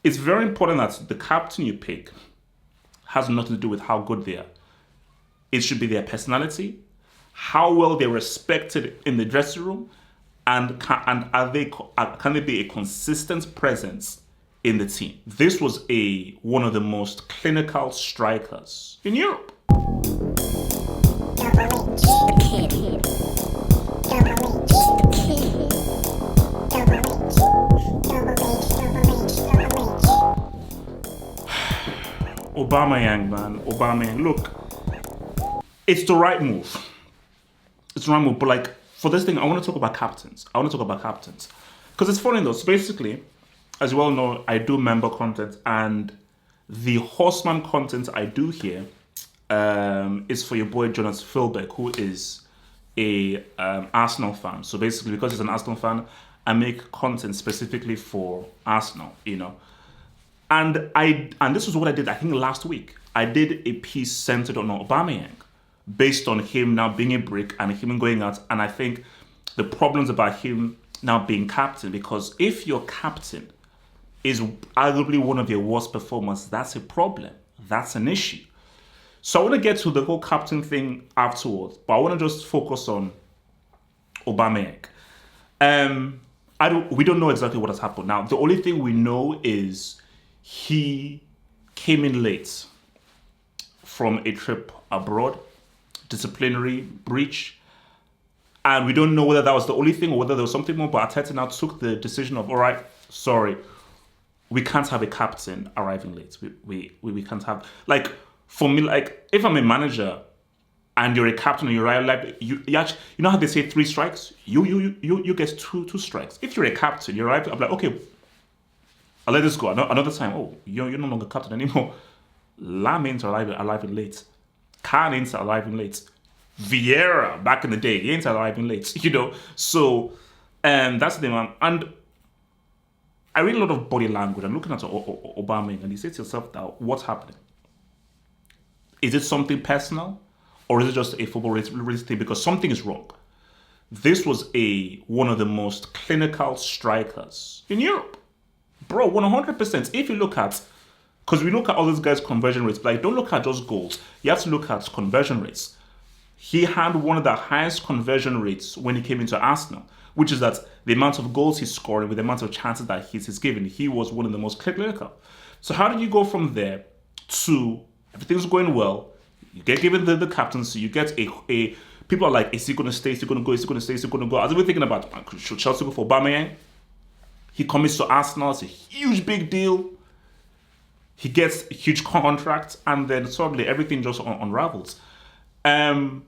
it's very important that the captain you pick has nothing to do with how good they are. It should be their personality, how well they're respected in the dressing room, and can they be a consistent presence in the team? This was one of the most clinical strikers in Europe. Aubameyang, man. Aubameyang. Look, it's the right move. It's the right move. But like, for this thing, I want to talk about captains. Because it's funny though. So basically, as you all know, I do member content, and the horseman content I do here is for your boy Jonas Philbeck, who is a Arsenal fan. So basically, because he's an Arsenal fan, I make content specifically for Arsenal, And this was what I did, I think, last week. I did a piece centered on Aubameyang, based on him now being a brick and him going out. And I think the problems about him now being captain, because if your captain is arguably one of your worst performers, that's a problem. That's an issue. So I want to get to the whole captain thing afterwards, but I want to just focus on Aubameyang. We don't know exactly what has happened. Now, the only thing we know is he came in late from a trip abroad, disciplinary breach, and we don't know whether that was the only thing or whether there was something more, but Arteta now took the decision of, all right, sorry, we can't have a captain arriving late. We can't have, like, for me, like, if I'm a manager and you're a captain and you arrive late, you actually, you know how they say 3 strikes? You get two strikes. If you're a captain, you arrive, I'm like, okay, I'll let this go. Another time, oh, you're no longer captain anymore. Lam ain't arriving late. Khan ain't arriving late. Vieira, back in the day, he ain't arriving late, So, that's the thing, man. And I read a lot of body language. I'm looking at Aubameyang, and you say to yourself that, what's happening? Is it something personal? Or is it just a football related thing? Because something is wrong. This was one of the most clinical strikers in Europe. Bro, 100%. If you look at, because we look at all these guys' conversion rates, like, don't look at just goals. You have to look at conversion rates. He had one of the highest conversion rates when he came into Arsenal, which is that the amount of goals he's scoring with the amount of chances that he's given, he was one of the most clinical. So how did you go from there to everything's going well? You get given the captaincy, you get a people are like, is he going to stay? Is he going to go? Is he going to stay? Is he going to go? As we're thinking about, should Chelsea go for Aubameyang? He commits to Arsenal. It's a huge, big deal. He gets a huge contract, and then suddenly everything just unravels. Because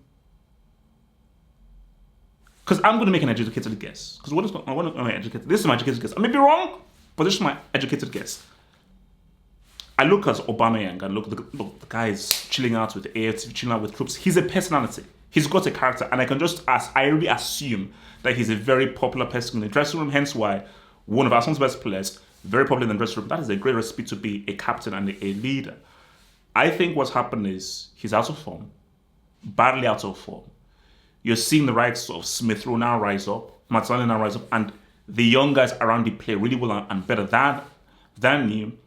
I'm going to make an educated guess. Because I want to educated. This is my educated guess. I may be wrong, but this is my educated guess. I look at Aubameyang and look, the guy is chilling out with the AFC, chilling out with troops. He's a personality. He's got a character, and I can just I really assume that he's a very popular person in the dressing room. Hence why one of Arsenal's best players, very popular in the dressing room. That is a great recipe to be a captain and a leader. I think what's happened is he's out of form, badly out of form. You're seeing the likes of Smith Rowe now rise up, Martinelli now rise up, and the young guys around him play really well and better than him.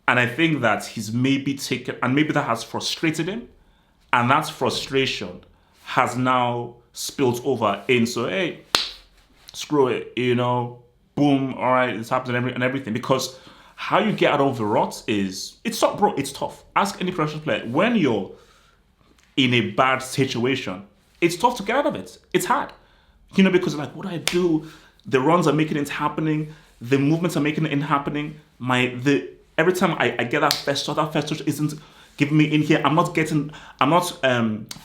And I think that he's maybe taken, and maybe that has frustrated him, and that frustration has now spilled over in, so hey, screw it, boom, all right, it's happening and everything. Because how you get out of the rut is, it's tough, bro, it's tough. Ask any professional player, when you're in a bad situation, it's tough to get out of it. It's hard, because like, what do I do? The runs are making it happening. The movements are making it happening. Every time I get that first touch isn't giving me in here. I'm not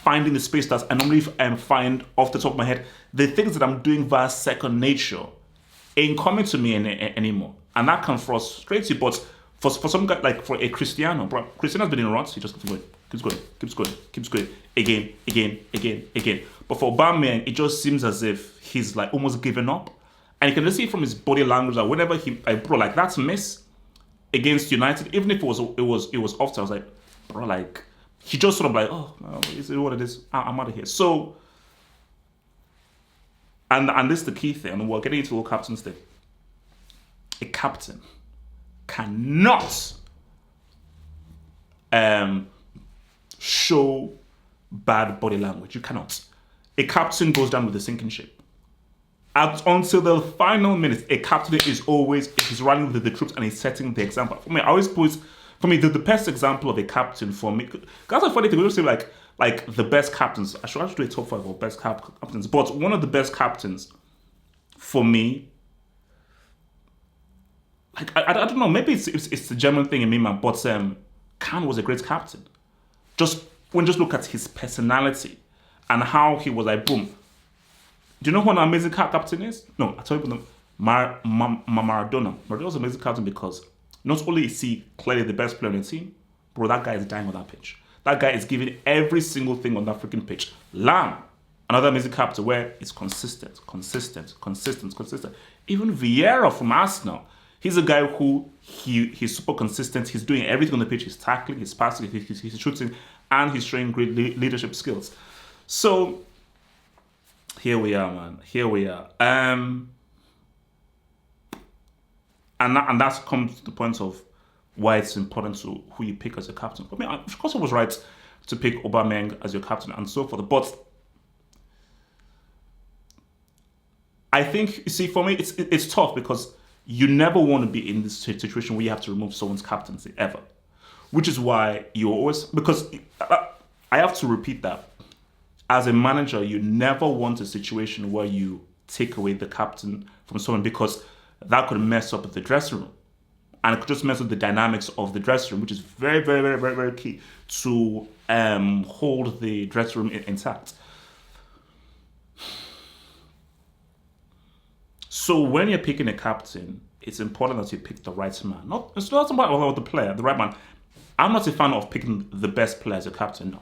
finding the space that I normally find off the top of my head. The things that I'm doing via second nature ain't coming to me anymore. And that can frustrate you. But for some guy, like for a Cristiano, bro, Cristiano's been in runs, he just keeps going, again. But for Aubameyang, it just seems as if he's like almost given up. And you can just see from his body language that whenever like that's miss against United, even if it was offside, I was like, bro, like, he just sort of like, oh, is it what it is? I'm out of here. So, and this is the key thing, and we're getting into the captain's thing. A captain cannot show bad body language. You cannot. A captain goes down with a sinking ship. Until the final minutes, a captain is always, he's running with the troops and he's setting the example. For me, I always put, for me, the best example of a captain for me, that's a funny thing, we don't say like the best captains. I should actually do a top 5 of best captains, but one of the best captains for me, like, I don't know, maybe it's the German thing in me, man, but Kahn was a great captain. Just look at his personality and how he was like, boom. Do you know who an amazing captain is? No, I tell you, Maradona. Maradona was an amazing captain because not only is he clearly the best player on the team, bro, that guy is dying on that pitch. That guy is giving every single thing on that freaking pitch. Lam, another amazing captain where it's consistent. Even Vieira from Arsenal, he's a guy who he's super consistent. He's doing everything on the pitch. He's tackling, he's passing, he's shooting, and he's showing great leadership skills. So here we are, man. Here we are. And that comes to the point of why it's important to who you pick as your captain. I mean, of course, it was right to pick Aubameyang as your captain and so forth. But I think, you see, for me, it's tough because you never want to be in this situation where you have to remove someone's captaincy ever. Which is why you always, because I have to repeat that. As a manager, you never want a situation where you take away the captain from someone because that could mess up the dressing room. And it could just mess with the dynamics of the dressing room, which is very, very, very, very, very key to hold the dressing room intact. So when you're picking a captain, it's important that you pick the right man. It's not about the player, the right man. I'm not a fan of picking the best player as a captain, no.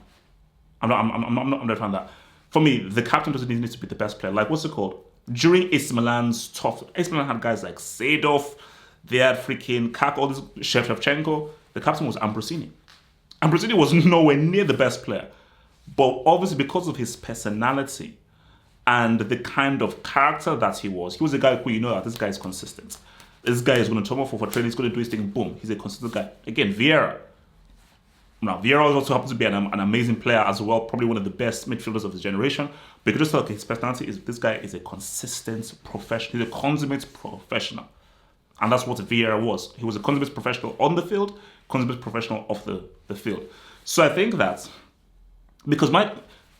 I'm not a fan of that. For me, the captain doesn't need to be the best player. Like, what's it called? During AC Milan's tough, AC Milan had guys like Seedorf, they had freaking Kak, all this, Shevchenko. The captain was Ambrosini. Ambrosini was nowhere near the best player. But obviously, because of his personality and the kind of character that he was a guy who, you know, that this guy is consistent. This guy is going to turn off for training, he's going to do his thing, boom. He's a consistent guy. Again, Vieira. Now, Vieira also happens to be an amazing player as well, probably one of the best midfielders of his generation. But you can just tell his personality is, this guy is a consistent professional. He's a consummate professional. And that's what Vieira was. He was a consummate professional on the field, consummate professional off the field. So I think that, because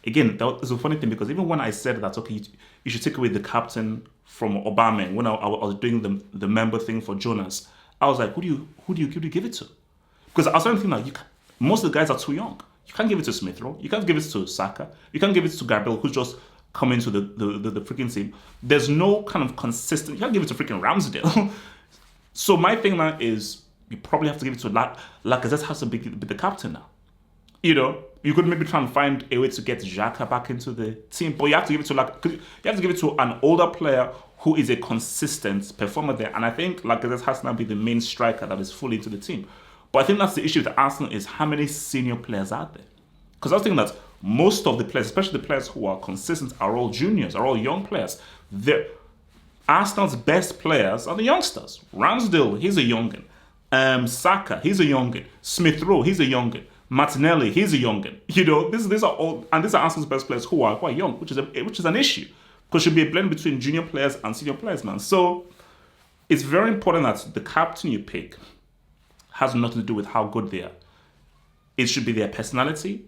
again, that is a funny thing, because even when I said that, okay, you should take away the captain from Aubameyang, when I was doing the member thing for Jonas, I was like, who do you give it to? Because I was starting to think, like, most of the guys are too young. You can't give it to Smith Rowe. You can't give it to Saka. You can't give it to Gabriel, who's just come into the freaking team. There's no kind of consistent. You can't give it to freaking Ramsdale. So my thing now is, you probably have to give it to Lacazette has to be the captain now. You know, you could maybe try and find a way to get Xhaka back into the team, but you have to give it to an older player who is a consistent performer there. And I think Lacazette has to now be the main striker that is fully into the team. But I think that's the issue with Arsenal, is how many senior players are there? Because I was thinking that most of the players, especially the players who are consistent, are all juniors, are all young players. Arsenal's best players are the youngsters. Ramsdale, he's a youngin. Saka, he's a youngin. Smith Rowe, he's a youngin. Martinelli, he's a youngin. You know, these are all, and these are Arsenal's best players who are quite young, which is an issue, because it should be a blend between junior players and senior players, man. So it's very important that the captain you pick has nothing to do with how good they are. It should be their personality,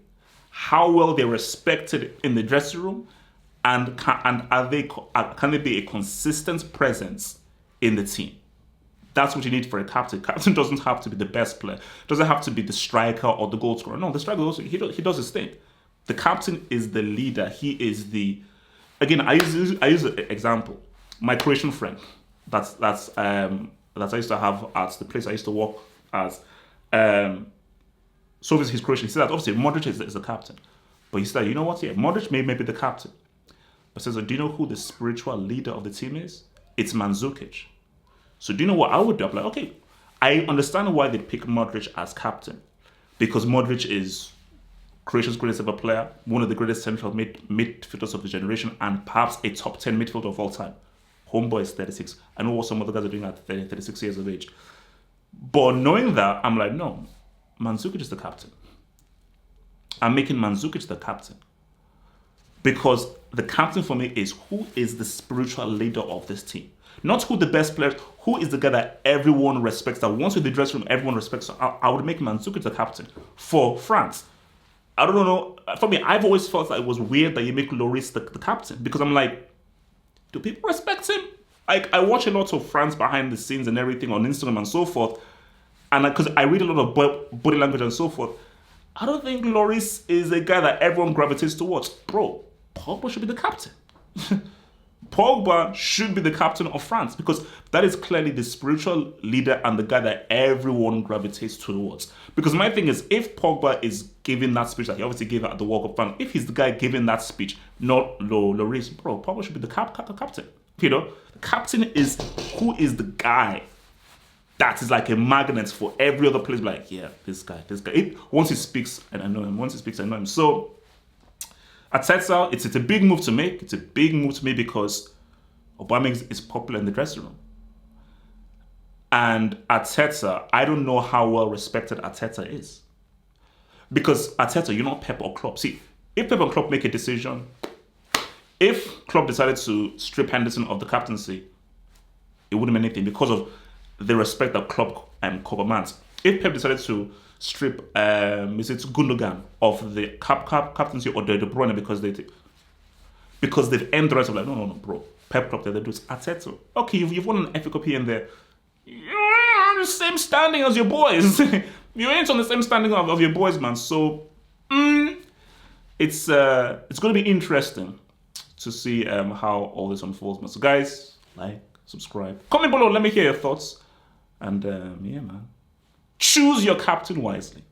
how well they're respected in the dressing room, and can they be a consistent presence in the team? That's what you need for a captain. Captain doesn't have to be the best player. Doesn't have to be the striker or the goal scorer. No, the striker also, he does his thing. The captain is the leader. He is the. Again, I use an example. My Croatian friend, that I used to have at the place I used to work at. So he's Croatian. He said that obviously Modric is the captain, but he said, you know what? Yeah, Modric may be the captain, but says, do you know who the spiritual leader of the team is? It's Mandzukic. So do you know what I would do? I'm like, okay, I understand why they pick Modric as captain, because Modric is Croatia's greatest ever player, one of the greatest central midfielders of the generation, and perhaps a top 10 midfielder of all time. Homeboy is 36. I know what some other guys are doing at 36 years of age. But knowing that, I'm like, no, Mandzukic is the captain. I'm making Mandzukic the captain. Because the captain for me is who is the spiritual leader of this team. Not who the best players, who is the guy that everyone respects, that once with the dressing room, everyone respects. So I would make Mandzukic the captain for France. I don't know. For me, I've always felt that it was weird that you make Lloris the captain. Because I'm like, do people respect him? I watch a lot of France behind the scenes and everything on Instagram and so forth. And because I read a lot of body language and so forth. I don't think Lloris is a guy that everyone gravitates towards. Bro, Pogba should be the captain. Pogba should be the captain of France because that is clearly the spiritual leader and the guy that everyone gravitates towards. Because my thing is, if Pogba is giving that speech that he obviously gave at the World Cup final, if he's the guy giving that speech, not Lloris, bro, Pogba should be the captain. You know, the captain is who is the guy that is like a magnet for every other place. Like, yeah, this guy. Once he speaks, and I know him. Once he speaks, I know him. So Arteta, it's a big move to make. It's a big move to make because Aubameyang is popular in the dressing room. And Arteta, I don't know how well respected Arteta is. Because Arteta, you're not Pep or Klopp. See, if Pep or Klopp make a decision, if Klopp decided to strip Henderson of the captaincy, it wouldn't mean anything because of the respect that Klopp commands. If Pep decided to strip, is it Gundogan of the captaincy or the De Bruyne because they've ended the rest of like, no, bro. Pep Klopp, they do it. Arteta. Okay, you've won an FA Cup here and there. You're on the same standing as your boys. You ain't on the same standing of your boys, man. So it's going to be interesting to see how all this unfolds, man. So guys, like, subscribe, comment below. Let me hear your thoughts. And yeah, man, choose your captain wisely.